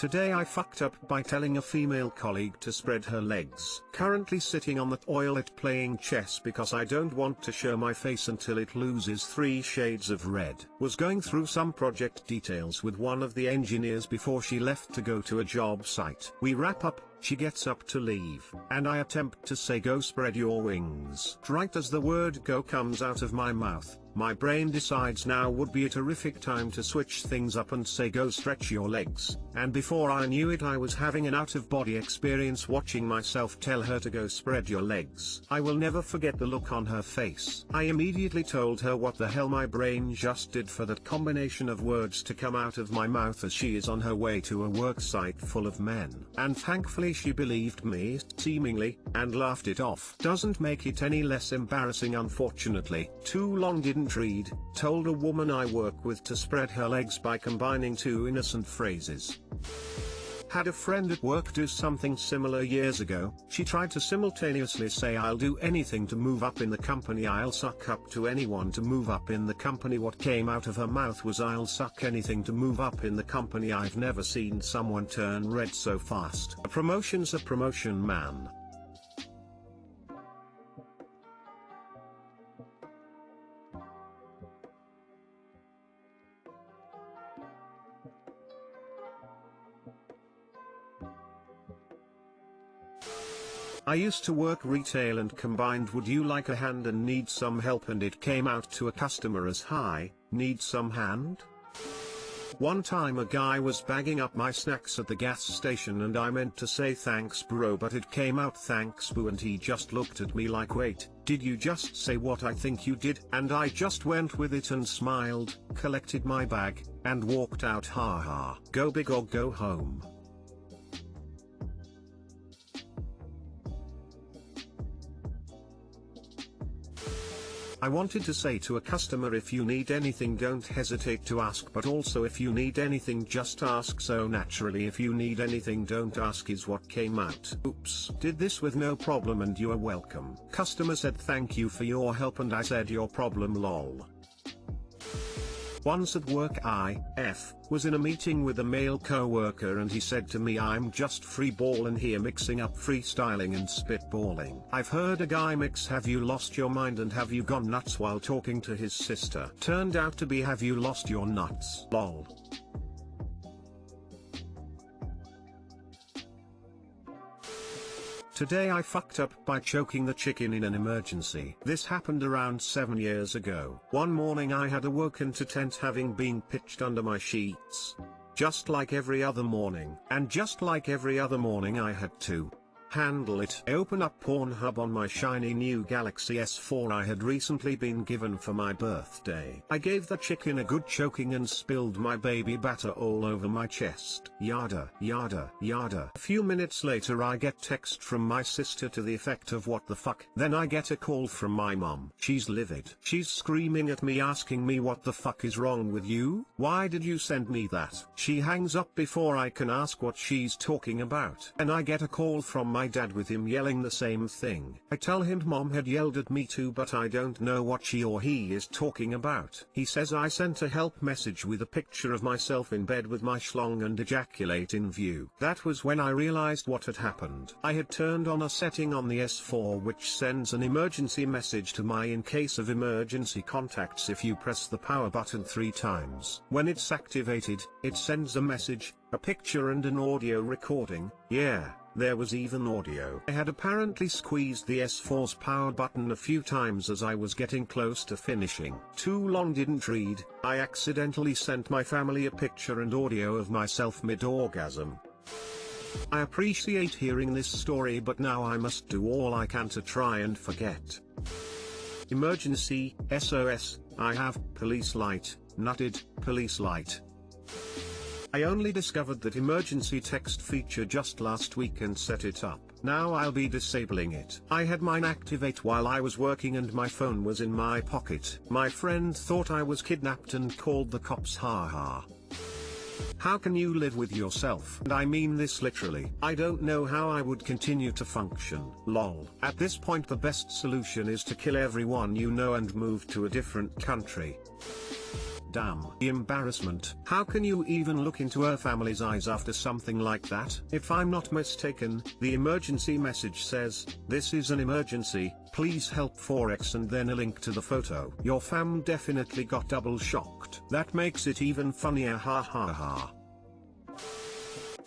Today I fucked up by telling a female colleague to spread her legs. Currently sitting on the toilet playing chess because I don't want to show my face until it loses 3 shades of red. Was going through some project details with one of the engineers before she left to go to a job site. We wrap up, she gets up to leave, and I attempt to say go spread your wings. Right as the word go comes out of my mouth, my brain decides now would be a terrific time to switch things up and say go stretch your legs, and before I knew it I was having an out-of-body experience watching myself tell her to go spread your legs. I will never forget the look on her face. I immediately told her what the hell my brain just did for that combination of words to come out of my mouth as she is on her way to a work site full of men. And thankfully she believed me, seemingly, and laughed it off. Doesn't make it any less embarrassing unfortunately. Too long didn't read, told a woman I work with to spread her legs by combining 2 innocent phrases. Had a friend at work do something similar years ago. She tried to simultaneously say I'll do anything to move up in the company, I'll suck up to anyone to move up in the company. What came out of her mouth was I'll suck anything to move up in the company. I've never seen someone turn red so fast. A promotion's a promotion, man. I used to work retail and combined would you like a hand and need some help, and it came out to a customer as hi, need some hand? One time a guy was bagging up my snacks at the gas station and I meant to say thanks bro, but it came out thanks boo, and he just looked at me like wait, did you just say what I think you did? And I just went with it and smiled, collected my bag, and walked out. Haha. Go big or go home. I wanted to say to a customer if you need anything don't hesitate to ask, but also if you need anything just ask. So naturally if you need anything don't ask is what came out. Oops. Did this with no problem and you are welcome. Customer said thank you for your help and I said your problem lol. Once at work was in a meeting with a male co-worker and he said to me I'm just freeballing here, mixing up freestyling and spitballing. I've heard a guy mix have you lost your mind and have you gone nuts while talking to his sister. Turned out to be have you lost your nuts, lol. Today I fucked up by choking the chicken in an emergency. This happened around 7 years ago. One morning I had awoken to tent having been pitched under my sheets. Just like every other morning. And just like every other morning I had to handle it. I open up Pornhub on my shiny new Galaxy S4 I had recently been given for my birthday. I gave the chicken a good choking and spilled my baby batter all over my chest. Yada yada yada. A few minutes later I get text from my sister to the effect of what the fuck. Then I get a call from my mom. She's livid. She's screaming at me asking me what the fuck is wrong with you? Why did you send me that? She hangs up before I can ask what she's talking about. And I get a call from my dad with him yelling the same thing. I tell him mom had yelled at me too, but I don't know what she or he is talking about. He says I sent a help message with a picture of myself in bed with my schlong and ejaculate in view. That was when I realized what had happened. I had turned on a setting on the S4 which sends an emergency message to my in case of emergency contacts if you press the power button 3 times. When it's activated, it sends a message, a picture and an audio recording. Yeah. There was even audio. I had apparently squeezed the S4's power button a few times as I was getting close to finishing. Too long didn't read, I accidentally sent my family a picture and audio of myself mid-orgasm. I appreciate hearing this story, but now I must do all I can to try and forget. Emergency, SOS, I have, police light, nutted, police light. I only discovered that emergency text feature just last week and set it up. Now I'll be disabling it. I had mine activate while I was working and my phone was in my pocket. My friend thought I was kidnapped and called the cops. Haha. How can you live with yourself? And I mean this literally. I don't know how I would continue to function. Lol. At this point the best solution is to kill everyone you know and move to a different country. damn. The embarrassment. How can you even look into her family's eyes after something like that? If I'm not mistaken, the emergency message says, "This is an emergency, please help 4x," and then a link to the photo. Your fam definitely got double shocked. That makes it even funnier, ha ha ha.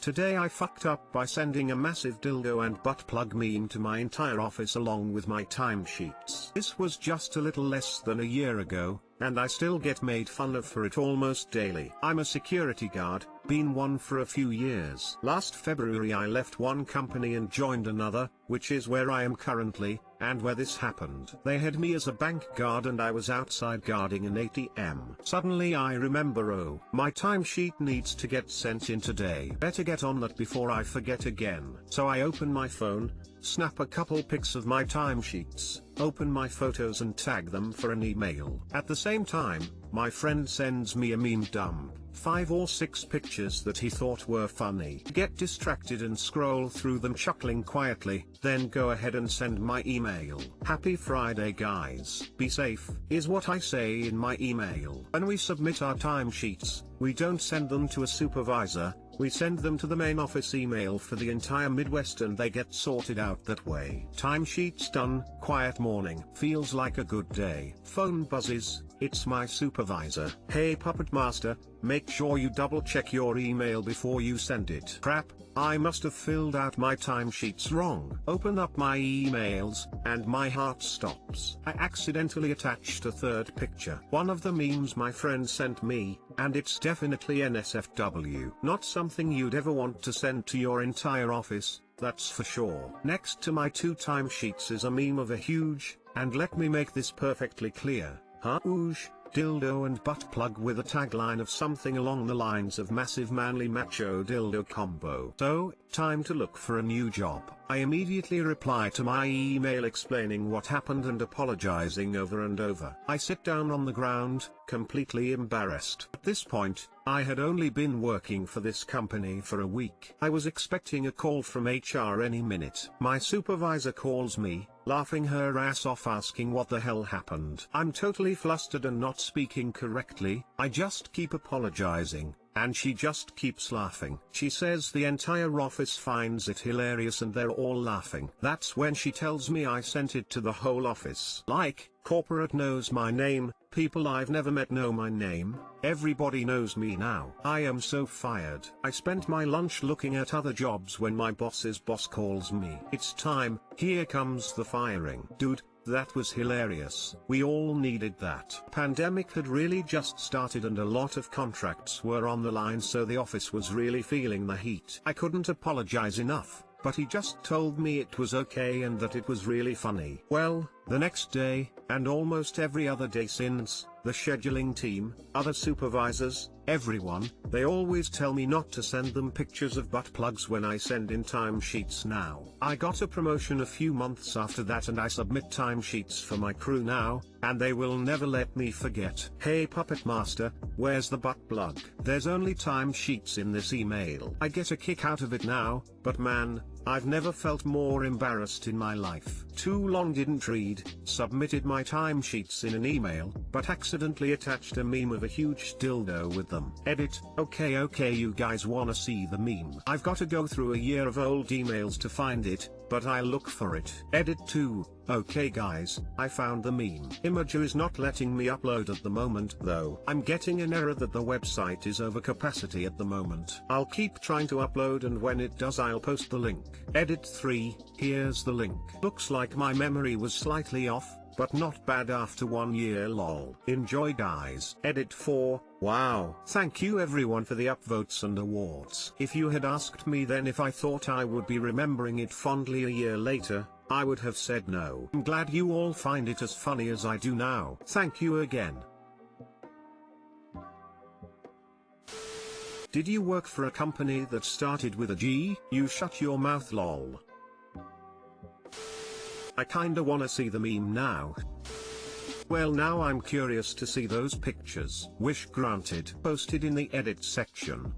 Today I fucked up by sending a massive dildo and butt plug meme to my entire office along with my timesheets. This was just a little less than a year ago, and I still get made fun of for it almost daily. I'm a security guard, been one for a few years. Last February I left one company and joined another, which is where I am currently, and where this happened. They had me as a bank guard and I was outside guarding an ATM. Suddenly I remember, oh, my timesheet needs to get sent in today. Better get on that before I forget again. So I open my phone, snap a couple pics of my timesheets, open my photos and tag them for an email. At the same time, my friend sends me a meme dump. 5 or 6 pictures that he thought were funny. Get distracted and scroll through them chuckling quietly, then go ahead and send my email. Happy Friday guys. Be safe, is what I say in my email. When we submit our timesheets, we don't send them to a supervisor, we send them to the main office email for the entire Midwest and they get sorted out that way. Timesheets done, quiet morning. Feels like a good day. Phone buzzes, it's my supervisor. Hey Puppet Master, make sure you double check your email before you send it. Crap, I must have filled out my timesheets wrong. Open up my emails, and my heart stops. I accidentally attached a third picture. One of the memes my friend sent me, and it's definitely NSFW. Not something you'd ever want to send to your entire office, that's for sure. Next to my 2 timesheets is a meme of a huge, and let me make this perfectly clear, huge, dildo and butt plug with a tagline of something along the lines of massive manly macho dildo combo. So, time to look for a new job. I immediately reply to my email explaining what happened and apologizing over and over. I sit down on the ground, completely embarrassed. At this point, I had only been working for this company for a week. I was expecting a call from HR any minute. My supervisor calls me, laughing her ass off asking what the hell happened. I'm totally flustered and not speaking correctly. I just keep apologizing, and she just keeps laughing. She says the entire office finds it hilarious and they're all laughing. That's when she tells me I sent it to the whole office. Like, corporate knows my name, people I've never met know my name, everybody knows me now. I am so fired. I spent my lunch looking at other jobs when my boss's boss calls me. It's time, here comes the firing. Dude, that was hilarious. We all needed that. Pandemic had really just started and a lot of contracts were on the line, so the office was really feeling the heat. I couldn't apologize enough, but he just told me it was okay and that it was really funny. Well, the next day, and almost every other day since, the scheduling team, other supervisors, everyone, they always tell me not to send them pictures of butt plugs when I send in timesheets now. I got a promotion a few months after that and I submit timesheets for my crew now, and they will never let me forget. Hey Puppet Master, where's the butt plug? There's only timesheets in this email. I get a kick out of it now, but man, I've never felt more embarrassed in my life. Too long didn't read, submitted my timesheets in an email, but accidentally attached a meme of a huge dildo with them. Edit, okay you guys wanna see the meme? I've gotta go through a year of old emails to find it, but I'll look for it. Edit 2, okay guys, I found the meme. Imager is not letting me upload at the moment though. I'm getting an error that the website is over capacity at the moment. I'll keep trying to upload and when it does I'll post the link. Edit 3, here's the link. Looks like my memory was slightly off, but not bad after 1 year lol. Enjoy guys. Edit 4, wow. Thank you everyone for the upvotes and awards. If you had asked me then if I thought I would be remembering it fondly a year later, I would have said no. I'm glad you all find it as funny as I do now. Thank you again. Did you work for a company that started with a G? You shut your mouth lol. I kinda wanna see the meme now. Well now I'm curious to see those pictures. Wish granted. Posted in the edit section.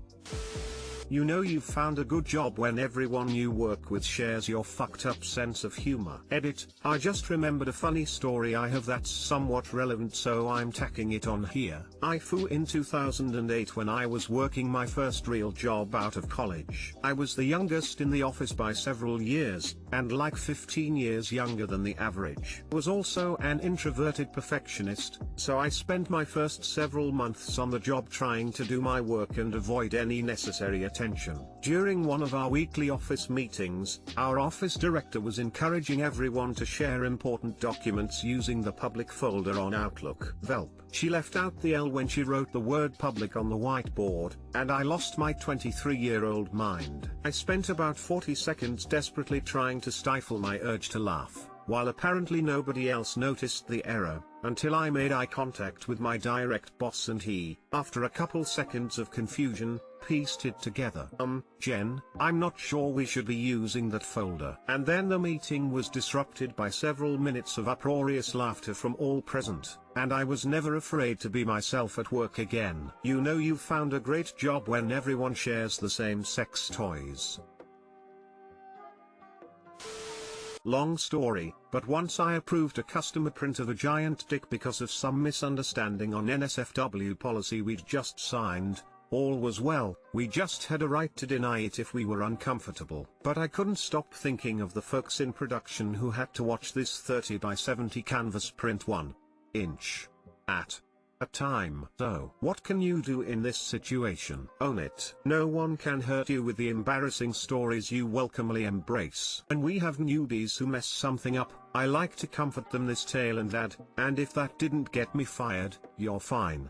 You know you've found a good job when everyone you work with shares your fucked up sense of humor. Edit, I just remembered a funny story I have that's somewhat relevant, so I'm tacking it on here. TIFU in 2008 when I was working my first real job out of college. I was the youngest in the office by several years, and like 15 years younger than the average. I was also an introverted perfectionist, so I spent my first several months on the job trying to do my work and avoid any necessary attention. During one of our weekly office meetings, our office director was encouraging everyone to share important documents using the public folder on Outlook. Velp. She left out the L when she wrote the word public on the whiteboard, and I lost my 23-year-old mind. I spent about 40 seconds desperately trying to stifle my urge to laugh, while apparently nobody else noticed the error, until I made eye contact with my direct boss and he, after a couple seconds of confusion, pieced it together. Jen, I'm not sure we should be using that folder. And then the meeting was disrupted by several minutes of uproarious laughter from all present, and I was never afraid to be myself at work again. You know you've found a great job when everyone shares the same sex toys. Long story, but once I approved a customer print of a giant dick because of some misunderstanding on NSFW policy we'd just signed. All was well, we just had a right to deny it if we were uncomfortable. But I couldn't stop thinking of the folks in production who had to watch this 30 by 70 canvas print 1 inch at a time. So, what can you do in this situation? Own it. No one can hurt you with the embarrassing stories you welcomely embrace. When we have newbies who mess something up, I like to comfort them this tale and add, and if that didn't get me fired, you're fine.